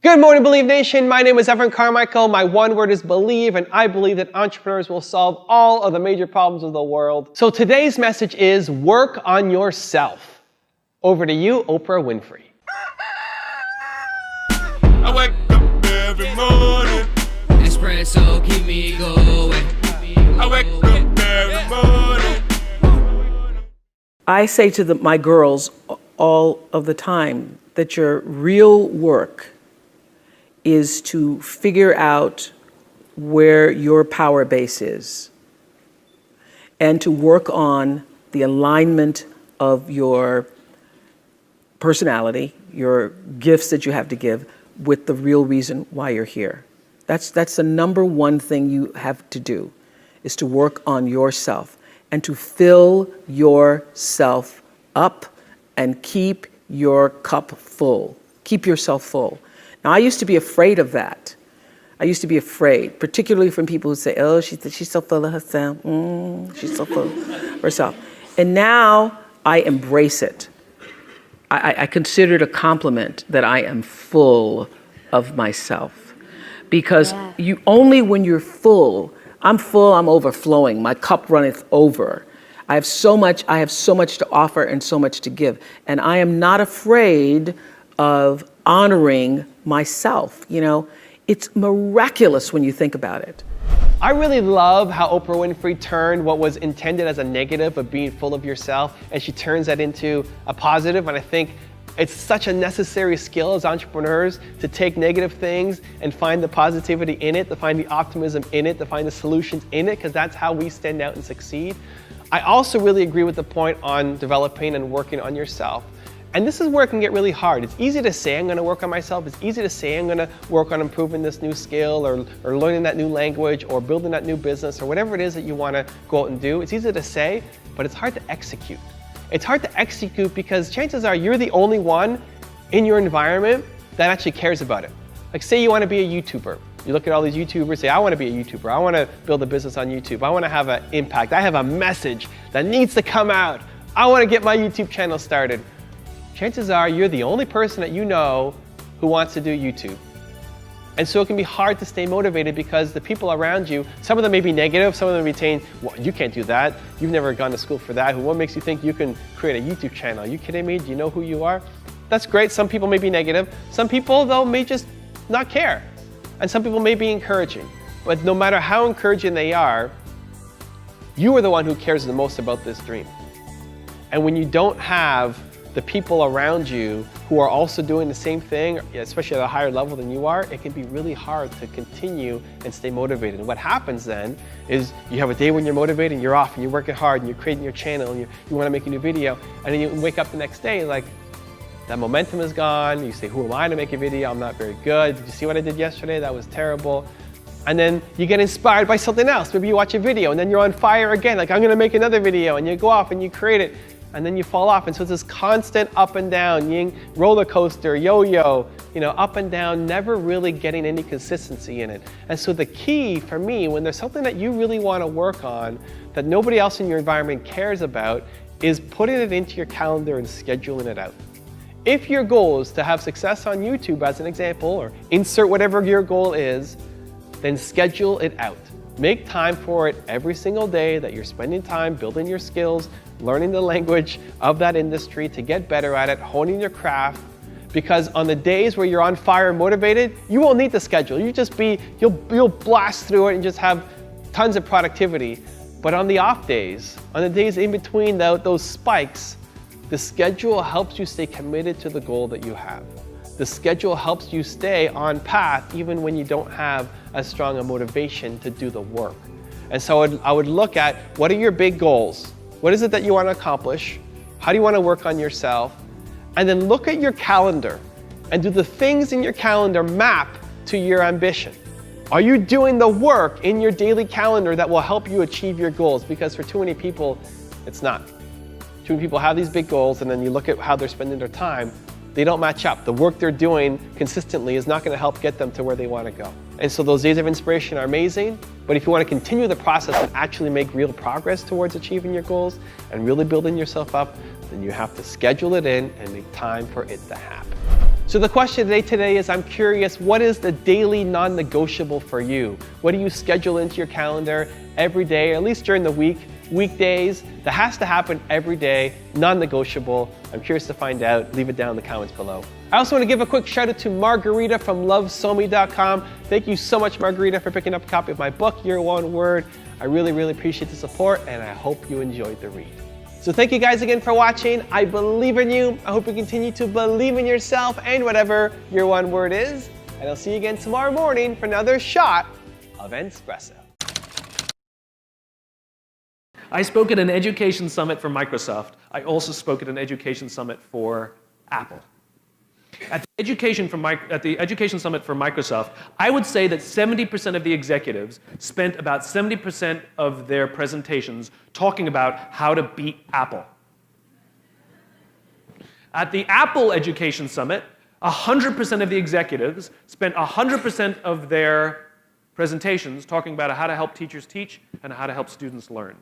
Good morning, Believe Nation. My name is Carmichael. My one word is believe, and I believe that entrepreneurs will solve all of the major problems of the world. So today's message is work on yourself. Over to you, Oprah Winfrey. I wake up every morning. Entspresso, keep me going. I wake up every morning. I say to my girls all of the time that your real work is to figure out where your power base is and to work on the alignment of your personality, your gifts that you have to give with the real reason why you're here. That's the number one thing you have to do, is to work on yourself and to fill yourself up and keep your cup full. Keep yourself full. Now, I used to be afraid of that. I used to be afraid, particularly from people who say, oh, she's so full of herself. She's so full of herself. And now I embrace it. I consider it a compliment that I am full of myself. Because you only when you're full, I'm overflowing, my cup runneth over. I have so much to offer and so much to give. And I am not afraid of honoring myself. You know, it's miraculous when you think about it. I really love how Oprah Winfrey turned what was intended as a negative of being full of yourself, and she turns that into a positive. And I think it's such a necessary skill as entrepreneurs to take negative things and find the positivity in it, to find the optimism in it, to find the solutions in it, because that's how we stand out and succeed. I also really agree with the point on developing and working on yourself. And this is where it can get really hard. It's easy to say I'm gonna work on myself. It's easy to say I'm gonna work on improving this new skill or learning that new language or building that new business or whatever it is that you wanna go out and do. It's easy to say, but it's hard to execute. It's hard to execute because chances are you're the only one in your environment that actually cares about it. Like, say you wanna be a YouTuber. You look at all these YouTubers, say, I wanna be a YouTuber. I wanna build a business on YouTube. I wanna have an impact. I have a message that needs to come out. I wanna get my YouTube channel started. Chances are you're the only person that you know who wants to do YouTube. And so it can be hard to stay motivated because the people around you, some of them may be negative, some of them may be saying, well, you can't do that. You've never gone to school for that. What makes you think you can create a YouTube channel? Are you kidding me? Do you know who you are? That's great. Some people may be negative. Some people, though, may just not care. And some people may be encouraging. But no matter how encouraging they are, you are the one who cares the most about this dream. And when you don't have the people around you who are also doing the same thing, especially at a higher level than you are, it can be really hard to continue and stay motivated. And what happens then is you have a day when you're motivated and you're off and you're working hard and you're creating your channel and you want to make a new video, and then you wake up the next day like that momentum is gone. You say, who am I to make a video? I'm not very good. Did you see what I did yesterday? That was terrible. And then you get inspired by something else. Maybe you watch a video and then you're on fire again, like I'm gonna make another video, and you go off and you create it. And then you fall off. And so it's this constant up and down, roller coaster, yo-yo, up and down, never really getting any consistency in it. And so the key for me, when there's something that you really want to work on that nobody else in your environment cares about, is putting it into your calendar and scheduling it out. If your goal is to have success on YouTube, as an example, or insert whatever your goal is, then schedule it out. Make time for it every single day that you're spending time building your skills, learning the language of that industry to get better at it, honing your craft. Because on the days where you're on fire and motivated, you won't need the schedule. You'll blast through it and just have tons of productivity. But on the off days, on the days in between those spikes, the schedule helps you stay committed to the goal that you have. The schedule helps you stay on path even when you don't have as strong a motivation to do the work. And so I would look at, what are your big goals? What is it that you want to accomplish? How do you want to work on yourself? And then look at your calendar and do the things in your calendar map to your ambition. Are you doing the work in your daily calendar that will help you achieve your goals? Because for too many people, it's not. Too many people have these big goals, and then you look at how they're spending their time, they don't match up. The work they're doing consistently is not going to help get them to where they want to go. And so those days of inspiration are amazing, but if you want to continue the process and actually make real progress towards achieving your goals and really building yourself up, then you have to schedule it in and make time for it to happen. So the question today is, I'm curious, what is the daily non-negotiable for you? What do you schedule into your calendar every day, or at least during the week, weekdays, that has to happen every day, non-negotiable? I'm curious to find out. Leave it down in the comments below. I also want to give a quick shout out to Margarita from lovesomi.com. Thank you so much, Margarita, for picking up a copy of my book, Your One Word. I really, really appreciate the support, and I hope you enjoyed the read. So thank you guys again for watching. I believe in you. I hope you continue to believe in yourself and whatever your one word is. And I'll see you again tomorrow morning for another shot of Entspresso. I spoke at an education summit for Microsoft. I also spoke at an education summit for Apple. At the education summit for Microsoft, I would say that 70% of the executives spent about 70% of their presentations talking about how to beat Apple. At the Apple Education Summit, 100% of the executives spent 100% of their presentations talking about how to help teachers teach and how to help students learn.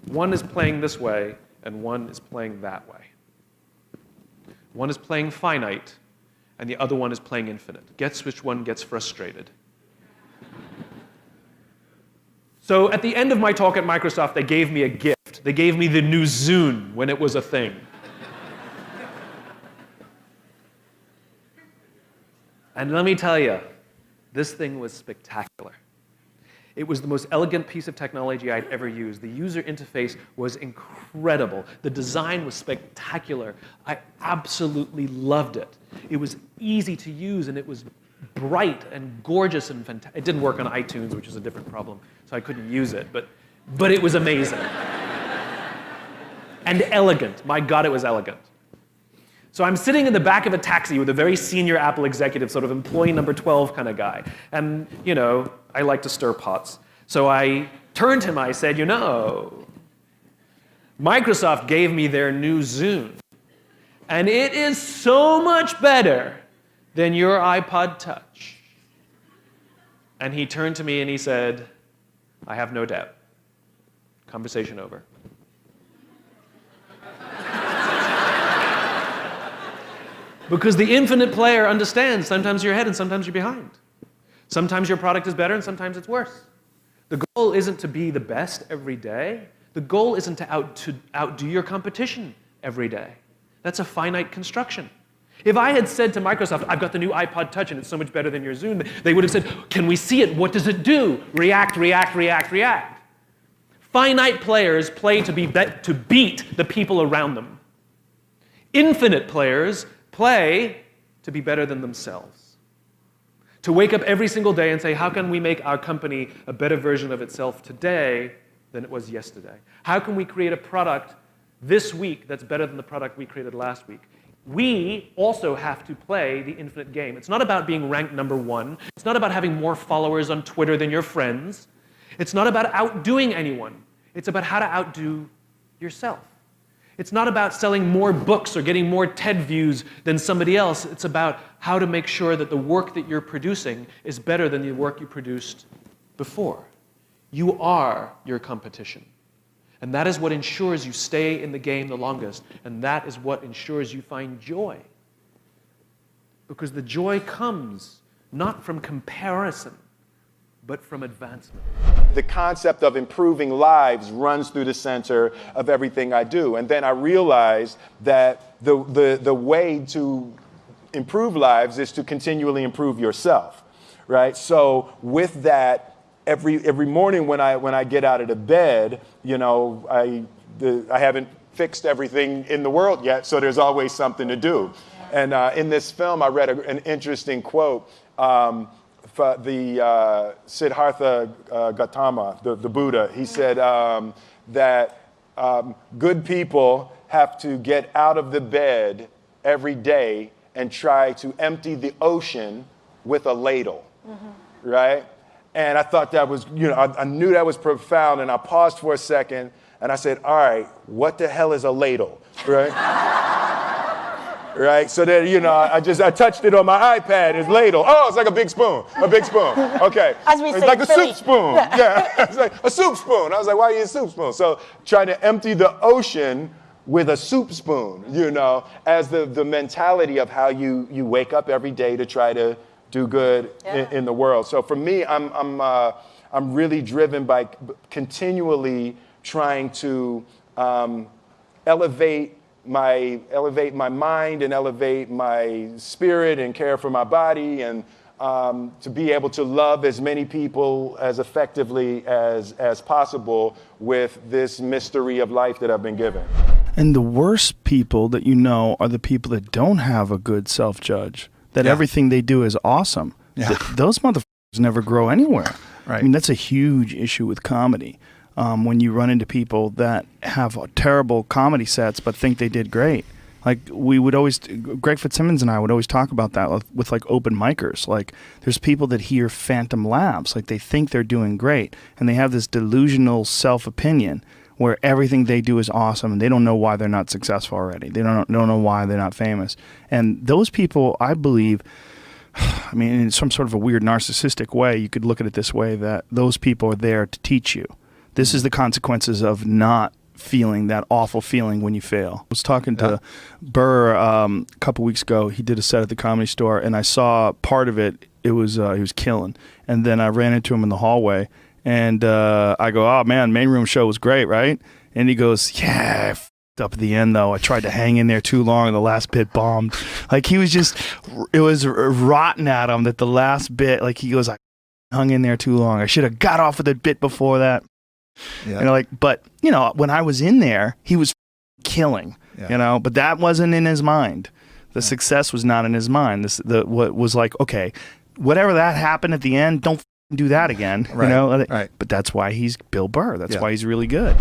One is playing this way, and one is playing that way. One is playing finite, and the other one is playing infinite. Guess which one gets frustrated. So at the end of my talk at Microsoft, they gave me a gift. They gave me the new Zune when it was a thing. And let me tell you, this thing was spectacular. It was the most elegant piece of technology I'd ever used. The user interface was incredible. The design was spectacular. I absolutely loved it. It was easy to use, and it was bright and gorgeous and fantastic. It didn't work on iTunes, which is a different problem, so I couldn't use it, but it was amazing. And elegant. My God, it was elegant. So I'm sitting in the back of a taxi with a very senior Apple executive, sort of employee number 12 kind of guy. And, you know, I like to stir pots. So I turned to him, I said, you know, Microsoft gave me their new Zune. And it is so much better than your iPod Touch. And he turned to me and he said, I have no doubt. Conversation over. Because the infinite player understands sometimes you're ahead and sometimes you're behind. Sometimes your product is better and sometimes it's worse. The goal isn't to be the best every day. The goal isn't to outdo your competition every day. That's a finite construction. If I had said to Microsoft, I've got the new iPod Touch and it's so much better than your Zune, they would have said, can we see it? What does it do? React, react, react, react. Finite players play to beat the people around them. Infinite players play to be better than themselves. To wake up every single day and say, how can we make our company a better version of itself today than it was yesterday? How can we create a product this week that's better than the product we created last week? We also have to play the infinite game. It's not about being ranked number one. It's not about having more followers on Twitter than your friends. It's not about outdoing anyone. It's about how to outdo yourself. It's not about selling more books or getting more TED views than somebody else. It's about how to make sure that the work that you're producing is better than the work you produced before. You are your competition. And that is what ensures you stay in the game the longest. And that is what ensures you find joy. Because the joy comes not from comparison, but from advancement. The concept of improving lives runs through the center of everything I do. And then I realized that the way to improve lives is to continually improve yourself, right? So with that, every morning when I get out of the bed, you know, I haven't fixed everything in the world yet, so there's always something to do. And in this film, I read an interesting quote. The Siddhartha Gautama, the Buddha, he said that good people have to get out of the bed every day and try to empty the ocean with a ladle, right? And I thought that was, you know, I knew that was profound, and I paused for a second, and I said, all right, what the hell is a ladle, right? Right, so then, you know, I touched it on my iPad, it's ladle. Oh, it's like a big spoon, okay. As we it's say, like a Philly. soup spoon, yeah, it's like a soup spoon. I was like, why do you use a soup spoon? So trying to empty the ocean with a soup spoon, you know, as the mentality of how you wake up every day to try to do good in the world. So for me, I'm really driven by continually trying to elevate my mind and elevate my spirit and care for my body, and to be able to love as many people as effectively as possible with this mystery of life that I've been given. And the worst people that you know are the people that don't have a good self-judge, that everything they do is awesome. Those motherfuckers never grow anywhere. Right. I mean, that's a huge issue with comedy. When you run into people that have terrible comedy sets but think they did great. Like we would always, Greg Fitzsimmons and I would always talk about that with like open micers. Like there's people that hear phantom laughs, like they think they're doing great, and they have this delusional self-opinion where everything they do is awesome and they don't know why they're not successful already. They don't know why they're not famous. And those people, I believe, I mean, in some sort of a weird narcissistic way, you could look at it this way, that those people are there to teach you. This is the consequences of not feeling that awful feeling when you fail. I was talking to Burr a couple weeks ago. He did a set at the Comedy Store, and I saw part of it. It was he was killing. And then I ran into him in the hallway, and I go, "Oh man, main room show was great, right?" And he goes, "Yeah, I f***ed up at the end though. I tried to hang in there too long, and the last bit bombed." Like he was just, it was rotten at him that the last bit. Like he goes, "I hung in there too long. I should have got off of the bit before that." Yeah. You know, like, but you know, when I was in there, he was killing. Yeah. You know, but that wasn't in his mind. The success was not in his mind. What was like, okay, whatever that happened at the end, don't do that again. Right. You know, Right. But that's why he's Bill Burr. That's Yeah. why he's really good.